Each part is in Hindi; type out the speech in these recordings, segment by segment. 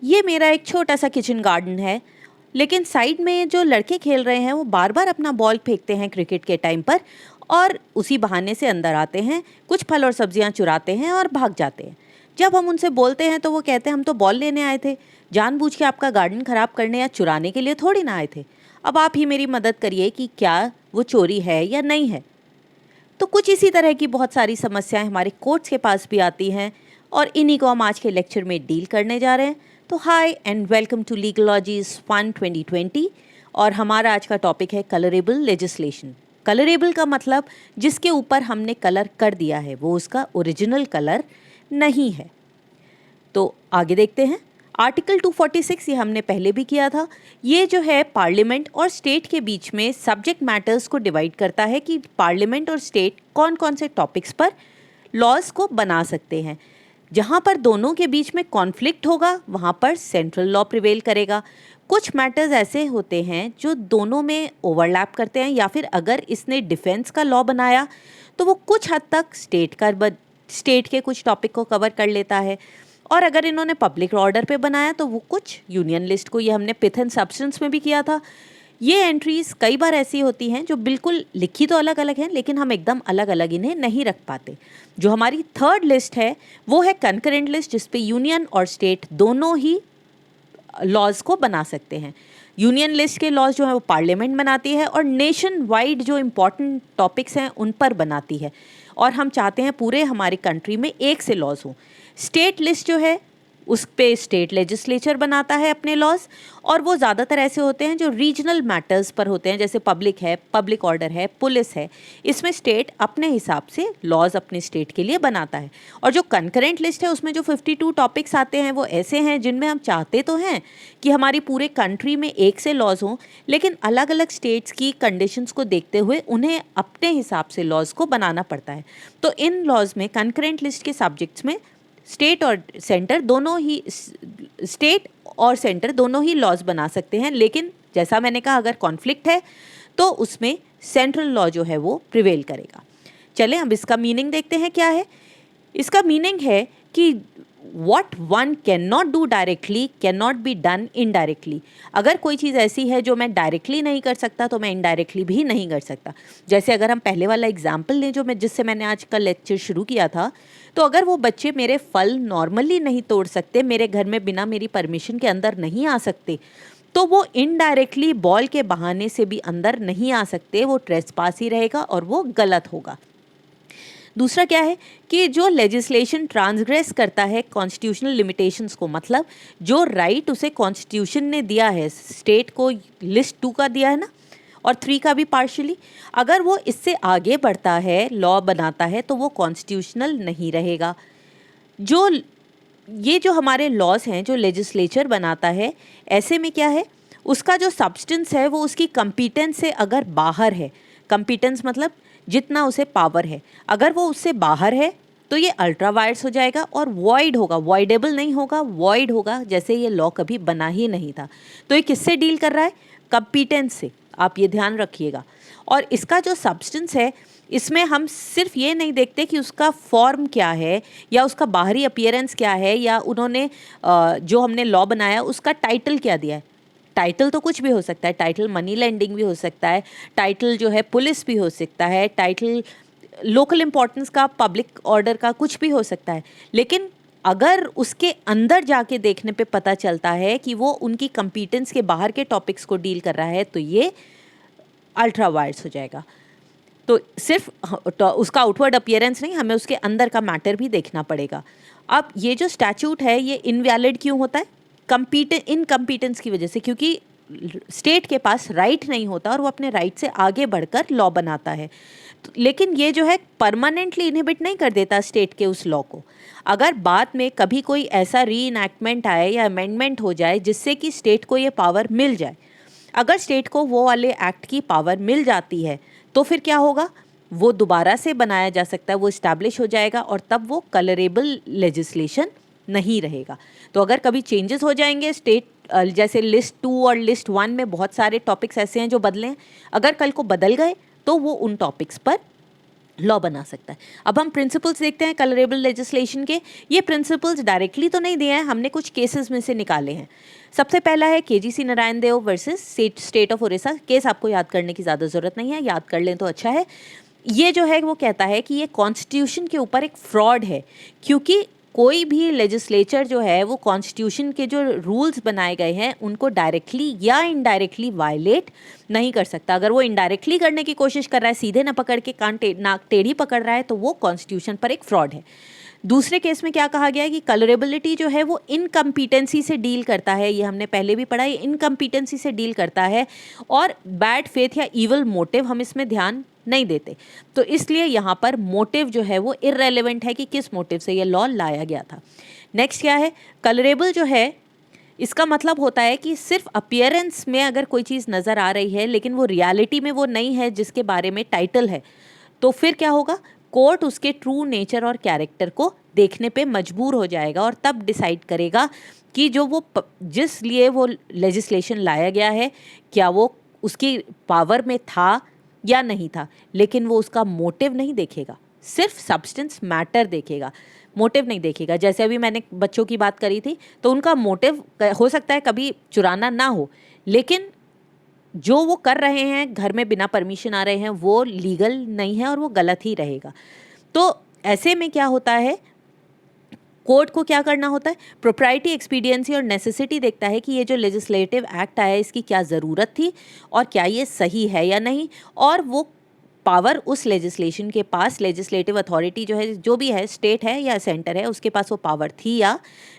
ये मेरा एक छोटा सा किचन गार्डन है, लेकिन साइड में जो लड़के खेल रहे हैं वो बार बार अपना बॉल फेंकते हैं क्रिकेट के टाइम पर, और उसी बहाने से अंदर आते हैं, कुछ फल और सब्जियां चुराते हैं और भाग जाते हैं। जब हम उनसे बोलते हैं तो वो कहते हैं हम तो बॉल लेने आए थे, जानबूझ के आपका गार्डन खराब करने या चुराने के लिए थोड़ी ना आए थे। अब आप ही मेरी मदद करिए कि क्या वो चोरी है या नहीं है। तो कुछ इसी तरह की बहुत सारी समस्याएं हमारे कोर्ट्स के पास भी आती हैं, और इन्हीं को हम आज के लेक्चर में डील करने जा रहे हैं। तो हाय एंड वेलकम टू लीगलॉजीज फन 2020। और हमारा आज का टॉपिक है कलरेबल लेजिस्लेशन। कलरेबल का मतलब जिसके ऊपर हमने कलर कर दिया है, वो उसका ओरिजिनल कलर नहीं है। तो आगे देखते हैं। आर्टिकल 246 ये हमने पहले भी किया था। ये जो है पार्लियामेंट और स्टेट के बीच में सब्जेक्ट मैटर्स को डिवाइड करता है कि पार्लियामेंट और स्टेट कौन कौन से टॉपिक्स पर लॉज को बना सकते हैं। जहाँ पर दोनों के बीच में कॉन्फ्लिक्ट होगा वहाँ पर सेंट्रल लॉ प्रिवेल करेगा। कुछ मैटर्स ऐसे होते हैं जो दोनों में ओवरलैप करते हैं, या फिर अगर इसने डिफेंस का लॉ बनाया तो वो कुछ हद तक स्टेट के कुछ टॉपिक को कवर कर लेता है, और अगर इन्होंने पब्लिक ऑर्डर पे बनाया तो वो कुछ यूनियन लिस्ट को। ये हमने पिथ एंड सब्सटेंस में भी किया था। ये एंट्रीज कई बार ऐसी होती हैं जो बिल्कुल लिखी तो अलग अलग हैं, लेकिन हम एकदम अलग अलग इन्हें नहीं रख पाते। जो हमारी थर्ड लिस्ट है वो है कंकरेंट लिस्ट, जिसपे यूनियन और स्टेट दोनों ही लॉज को बना सकते हैं। यूनियन लिस्ट के लॉज जो है वो पार्लियामेंट बनाती है, और नेशन वाइड जो इम्पॉर्टेंट टॉपिक्स हैं उन पर बनाती है, और हम चाहते हैं पूरे हमारे कंट्री में एक से लॉज हों। स्टेट लिस्ट जो है उस पे स्टेट लेजिस्लेचर बनाता है अपने लॉज, और वो ज़्यादातर ऐसे होते हैं जो रीजनल मैटर्स पर होते हैं, जैसे पब्लिक है, पब्लिक ऑर्डर है, पुलिस है। इसमें स्टेट अपने हिसाब से लॉज अपने स्टेट के लिए बनाता है। और जो कंकरेंट लिस्ट है उसमें जो 52 टॉपिक्स आते हैं वो ऐसे हैं जिनमें हम चाहते तो हैं कि हमारी पूरे कंट्री में एक से लॉज हों, लेकिन अलग अलग स्टेट्स की कंडीशंस को देखते हुए उन्हें अपने हिसाब से लॉज को बनाना पड़ता है। तो इन लॉज में कंकरेंट लिस्ट के सब्जेक्ट्स में स्टेट और सेंटर दोनों ही लॉज बना सकते हैं, लेकिन जैसा मैंने कहा अगर कॉन्फ्लिक्ट है तो उसमें सेंट्रल लॉ जो है वो प्रिवेल करेगा। चलें अब इसका मीनिंग देखते हैं क्या है। इसका मीनिंग है कि what one cannot do directly cannot be done indirectly। अगर कोई चीज़ ऐसी है जो मैं डायरेक्टली नहीं कर सकता तो मैं इनडायरेक्टली भी नहीं कर सकता। जैसे अगर हम पहले वाला एग्जाम्पल लें जिससे मैंने आज का लेक्चर शुरू किया था, तो अगर वो बच्चे मेरे फल नॉर्मली नहीं तोड़ सकते, मेरे घर में बिना मेरी परमिशन के अंदर नहीं आ सकते, तो वो इनडायरेक्टली बॉल के बहाने से भी अंदर नहीं आ सकते, वो ट्रेसपास ही रहेगा और वो गलत होगा। दूसरा क्या है कि जो लेजिस्लेशन ट्रांसग्रेस करता है कॉन्स्टिट्यूशनल लिमिटेशंस को, मतलब जो राइट उसे कॉन्स्टिट्यूशन ने दिया है, स्टेट को लिस्ट 2 का दिया है ना, और 3 का भी पार्शियली, अगर वो इससे आगे बढ़ता है, लॉ बनाता है, तो वो कॉन्स्टिट्यूशनल नहीं रहेगा। ये जो हमारे लॉज हैं जो लेजिस्लेचर बनाता है, ऐसे में क्या है, उसका जो सब्सटेंस है वो उसकी कंपीटेंस से अगर बाहर है, कंपीटेंस मतलब जितना उसे पावर है, अगर वो उससे बाहर है तो ये अल्ट्रा वायर्स हो जाएगा और वॉइड होगा, वॉइडेबल नहीं होगा, वॉइड होगा, जैसे ये लॉ कभी बना ही नहीं था। तो ये किससे डील कर रहा है? कंपीटेंस से, आप ये ध्यान रखिएगा। और इसका जो सब्सटेंस है, इसमें हम सिर्फ ये नहीं देखते कि उसका फॉर्म क्या है या उसका बाहरी अपीयरेंस क्या है, या उन्होंने जो हमने लॉ बनाया उसका टाइटल क्या दिया है। टाइटल तो कुछ भी हो सकता है, टाइटल मनी लेंडिंग भी हो सकता है, टाइटल जो है पुलिस भी हो सकता है, टाइटल लोकल इम्पोर्टेंस का, पब्लिक ऑर्डर का, कुछ भी हो सकता है। लेकिन अगर उसके अंदर जाके देखने पे पता चलता है कि वो उनकी कंपीटेंस के बाहर के टॉपिक्स को डील कर रहा है, तो ये अल्ट्रा वायर्स हो जाएगा। तो सिर्फ उसका आउटवर्ड अपीयरेंस नहीं, हमें उसके अंदर का मैटर भी देखना पड़ेगा। अब ये जो स्टैच्यूट है ये इनवैलिड क्यों होता है? इनकम्पीटेंस की वजह से, क्योंकि स्टेट के पास राइट नहीं होता और वो अपने राइट से आगे बढ़कर लॉ बनाता है। लेकिन ये जो है परमानेंटली इनहिबिट नहीं कर देता स्टेट के उस लॉ को। अगर बाद में कभी कोई ऐसा री इनैक्टमेंट आए या अमेंडमेंट हो जाए जिससे कि स्टेट को ये पावर मिल जाए, अगर स्टेट को वो वाले एक्ट की पावर मिल जाती है, तो फिर क्या होगा, वो दोबारा से बनाया जा सकता है, वो इस्टेब्लिश हो जाएगा, और तब वो कलरेबल लेजिस्लेशन नहीं रहेगा। तो अगर कभी चेंजेस हो जाएंगे स्टेट, जैसे लिस्ट 2 और लिस्ट 1 में बहुत सारे टॉपिक्स ऐसे हैं जो बदले हैं, अगर कल को बदल गए तो वो उन टॉपिक्स पर लॉ बना सकता है। अब हम प्रिंसिपल्स देखते हैं कलरेबल लेजिस्लेशन के। ये प्रिंसिपल्स डायरेक्टली तो नहीं दिए हैं, हमने कुछ केसेस में से निकाले हैं। सबसे पहला है KGC Narayan Dev versus state of Orissa. Case आपको याद करने की ज़्यादा ज़रूरत नहीं है, याद कर लें तो अच्छा है। ये जो है वो कहता है कि ये कॉन्स्टिट्यूशन के ऊपर एक फ्रॉड है, क्योंकि कोई भी लेजिस्लेचर जो है वो कॉन्स्टिट्यूशन के जो रूल्स बनाए गए हैं उनको डायरेक्टली या इनडायरेक्टली वायलेट नहीं कर सकता। अगर वो इनडायरेक्टली करने की कोशिश कर रहा है, सीधे ना पकड़ के नाक टेढ़ी पकड़ रहा है, तो वो कॉन्स्टिट्यूशन पर एक फ्रॉड है। दूसरे केस में क्या कहा गया है कि कलरेबिलिटी जो है वो इनकम्पिटेंसी से डील करता है। ये हमने पहले भी पढ़ा, ये इनकम्पिटेंसी से डील करता है और बैड फेथ या ईवल मोटिव हम इसमें ध्यान नहीं देते। तो इसलिए यहाँ पर मोटिव जो है वो इररेलेवेंट है कि किस मोटिव से ये लॉ लाया गया था। नेक्स्ट क्या है, कलरेबल जो है इसका मतलब होता है कि सिर्फ अपीयरेंस में अगर कोई चीज़ नज़र आ रही है लेकिन वो रियलिटी में वो नहीं है जिसके बारे में टाइटल है, तो फिर क्या होगा, कोर्ट उसके ट्रू नेचर और कैरेक्टर को देखने पे मजबूर हो जाएगा और तब डिसाइड करेगा कि जो वो जिस लिए वो लेजिस्लेशन लाया गया है क्या वो उसकी पावर में था या नहीं था। लेकिन वो उसका मोटिव नहीं देखेगा, सिर्फ सब्सटेंस मैटर देखेगा, मोटिव नहीं देखेगा। जैसे अभी मैंने बच्चों की बात करी थी, तो उनका मोटिव हो सकता है कभी चुराना ना हो, लेकिन जो वो कर रहे हैं, घर में बिना परमिशन आ रहे हैं, वो लीगल नहीं है और वो गलत ही रहेगा। तो ऐसे में क्या होता है, कोर्ट को क्या करना होता है, प्रोप्राइटी, एक्सपीडियंसी और नेसेसिटी देखता है कि ये जो लेजिस्लेटिव एक्ट आया इसकी क्या ज़रूरत थी और क्या ये सही है या नहीं, और वो पावर उस लेजिस्लेशन के पास, लेजिस्लेटिव अथॉरिटी जो है, जो भी है, स्टेट है या सेंटर है, उसके पास वो पावर थी या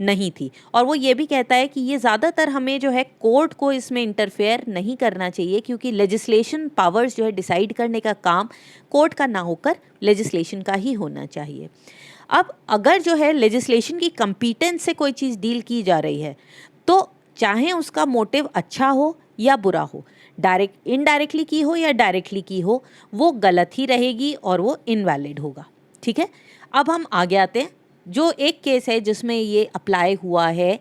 नहीं थी। और वो ये भी कहता है कि ये ज़्यादातर हमें जो है कोर्ट को इसमें इंटरफेयर नहीं करना चाहिए, क्योंकि लेजिस्लेशन पावर्स जो है डिसाइड करने का काम कोर्ट का ना होकर लेजिस्लेशन का ही होना चाहिए। अब अगर जो है लेजिस्लेशन की कंपीटेंस से कोई चीज़ डील की जा रही है, तो चाहे उसका मोटिव अच्छा हो या बुरा हो, डायरेक्ट इनडायरेक्टली की हो या डायरेक्टली की हो, वो गलत ही रहेगी और वो इनवैलिड होगा। ठीक है, अब हम आगे आते हैं। जो एक केस है जिसमें ये अप्लाई हुआ है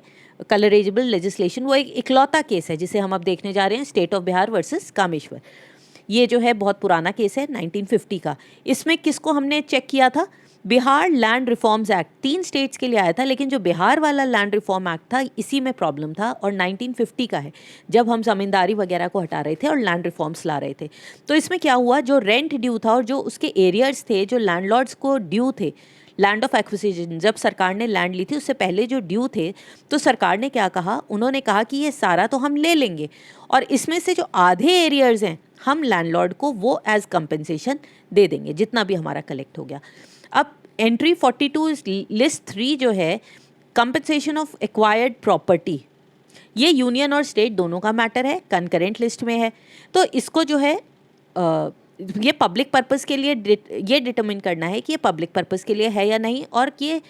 कलरेजेबल लेजिस्लेशन, वो एक इकलौता केस है जिसे हम अब देखने जा रहे हैं, state of Bihar versus Kameshwar. ये जो है बहुत पुराना केस है, 1950 का। इसमें किसको हमने चेक किया था, Bihar land reforms act 3 states के लिए आया था, लेकिन जो बिहार वाला लैंड रिफॉर्म एक्ट था इसी में प्रॉब्लम था, और 1950 का है, जब हम ज़मींदारी वगैरह को हटा रहे थे और लैंड रिफॉर्म्स ला रहे थे। तो इसमें क्या हुआ, जो रेंट ड्यू था और जो उसके एरियर्स थे, जो लैंडलॉर्ड्स को ड्यू थे, लैंड ऑफ एक्विजिशन, जब सरकार ने लैंड ली थी उससे पहले जो ड्यू थे, तो सरकार ने क्या कहा, उन्होंने कहा कि ये सारा तो हम ले लेंगे और इसमें से जो आधे एरियर्स हैं हम लैंडलॉर्ड को वो एज कंपनसेशन दे देंगे, जितना भी हमारा कलेक्ट हो गया। अब एंट्री 42 लिस्ट 3 जो है, कंपनसेशन ऑफ एक्वायर्ड प्रॉपर्टी, ये यूनियन और स्टेट दोनों का मैटर है, कंकरेंट लिस्ट में है। तो इसको जो है ये पब्लिक पर्पस के लिए ये डिटरमिन करना है कि ये पब्लिक पर्पस के लिए है या नहीं। और कि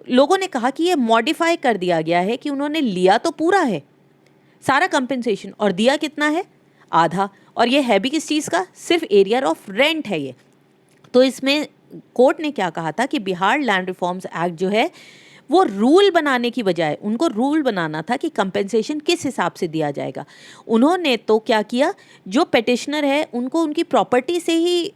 लोगों ने कहा कि ये मॉडिफाई कर दिया गया है, कि उन्होंने लिया तो पूरा है सारा कंपनसेशन और दिया कितना है, आधा, और ये है भी किस चीज़ का, सिर्फ एरिया ऑफ रेंट है ये। तो इसमें कोर्ट ने क्या कहा था कि बिहार लैंड रिफॉर्म्स एक्ट जो है वो रूल बनाने की बजाय, उनको रूल बनाना था कि कंपेंसेशन किस हिसाब से दिया जाएगा। उन्होंने तो क्या किया, जो पेटिशनर है उनको उनकी प्रॉपर्टी से ही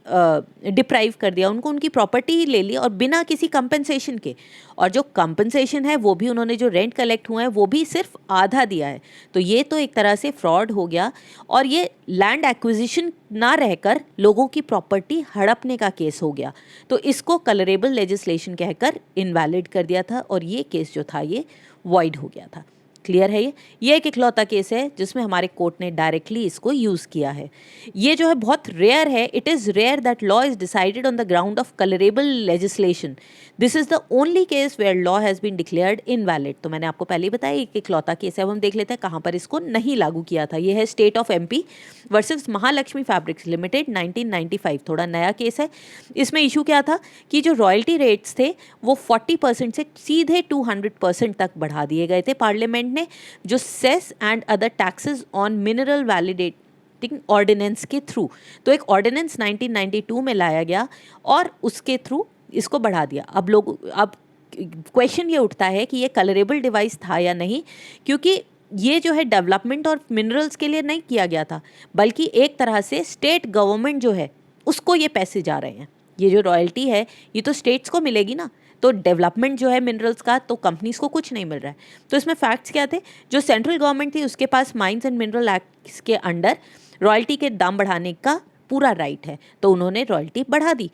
डिप्राइव कर दिया, उनको उनकी प्रॉपर्टी ही ले ली और बिना किसी कंपेंसेशन के। और जो कंपेंसेशन है वो भी उन्होंने, जो रेंट कलेक्ट हुए हैं वो भी सिर्फ आधा दिया है। तो ये तो एक तरह से फ्रॉड हो गया, और ये लैंड एक्विजिशन ना रहकर लोगों की प्रॉपर्टी हड़पने का केस हो गया। तो इसको कलरेबल लेजिस्लेशन कहकर इनवैलिड कर दिया था और ये केस जो था ये वॉइड हो गया था। क्लियर है ये एक इकलौता केस है जिसमें हमारे कोर्ट ने डायरेक्टली इसको यूज़ किया है। ये जो है बहुत रेयर है, it is rare that law is decided on the ground of colourable legislation. This is the only case where law has been declared invalid. तो मैंने आपको पहले ही बताया एक इकलौता केस है। अब हम देख लेते हैं कहाँ पर इसको नहीं लागू किया था। ये है state of MP versus Mahalakshmi fabrics limited 1995, थोड़ा नया केस है। इसमें इशू क्या था कि जो रॉयल्टी रेट्स थे वो 40% से सीधे 200% तक बढ़ा दिए गए थे पार्लियामेंट ने, जो cess and other taxes on mineral validating ordinance के थ्रू। तो एक ऑर्डिनेंस 1992 में लाया गया और उसके थ्रू इसको बढ़ा दिया। अब क्वेश्चन ये उठता है कि ये कलरेबल डिवाइस था या नहीं, क्योंकि ये जो है डेवलपमेंट और मिनरल्स के लिए नहीं किया गया था, बल्कि एक तरह से स्टेट गवर्नमेंट जो है उसको ये पैसे जा रहे हैं। ये जो रॉयल्टी है ये तो स्टेट्स को मिलेगी ना, तो डेवलपमेंट जो है मिनरल्स का तो कंपनीज को कुछ नहीं मिल रहा है। तो इसमें फैक्ट्स क्या थे, जो सेंट्रल गवर्नमेंट थी उसके पास माइंस एंड मिनरल एक्ट के अंडर रॉयल्टी के दाम बढ़ाने का पूरा राइट है, तो उन्होंने रॉयल्टी बढ़ा दी।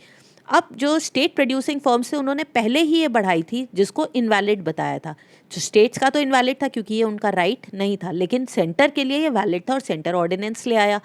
अब जो स्टेट प्रोड्यूसिंग फर्म्स थे उन्होंने पहले ही ये बढ़ाई थी, जिसको इनवैलिड बताया था। जो स्टेट्स का तो इनवैलिड था क्योंकि ये उनका राइट नहीं था, लेकिन सेंटर के लिए ये वैलिड था और सेंटर ऑर्डिनेंस ले आया।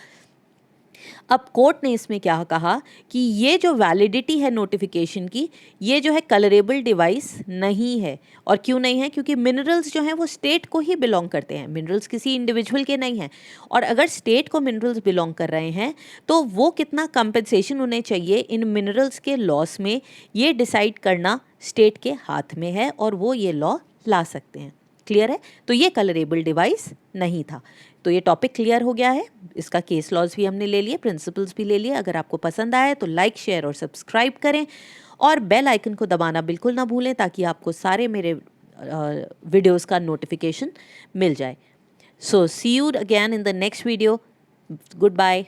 अब कोर्ट ने इसमें क्या कहा कि ये जो वैलिडिटी है नोटिफिकेशन की, ये जो है कलरेबल डिवाइस नहीं है। और क्यों नहीं है, क्योंकि मिनरल्स जो हैं वो स्टेट को ही बिलोंग करते हैं, मिनरल्स किसी इंडिविजुअल के नहीं हैं। और अगर स्टेट को मिनरल्स बिलोंग कर रहे हैं तो वो कितना कंपनसेशन उन्हें चाहिए इन मिनरल्स के लॉस में, ये डिसाइड करना स्टेट के हाथ में है और वो ये लॉ ला सकते हैं। क्लियर है? तो ये कलरेबल डिवाइस नहीं था। तो ये टॉपिक क्लियर हो गया है। इसका केस लॉज भी हमने ले लिए, प्रिंसिपल्स भी ले लिए। अगर आपको पसंद आए तो लाइक, शेयर और सब्सक्राइब करें और बेल आइकन को दबाना बिल्कुल ना भूलें, ताकि आपको सारे मेरे वीडियोस का नोटिफिकेशन मिल जाए। So see you again in the next video. Good bye.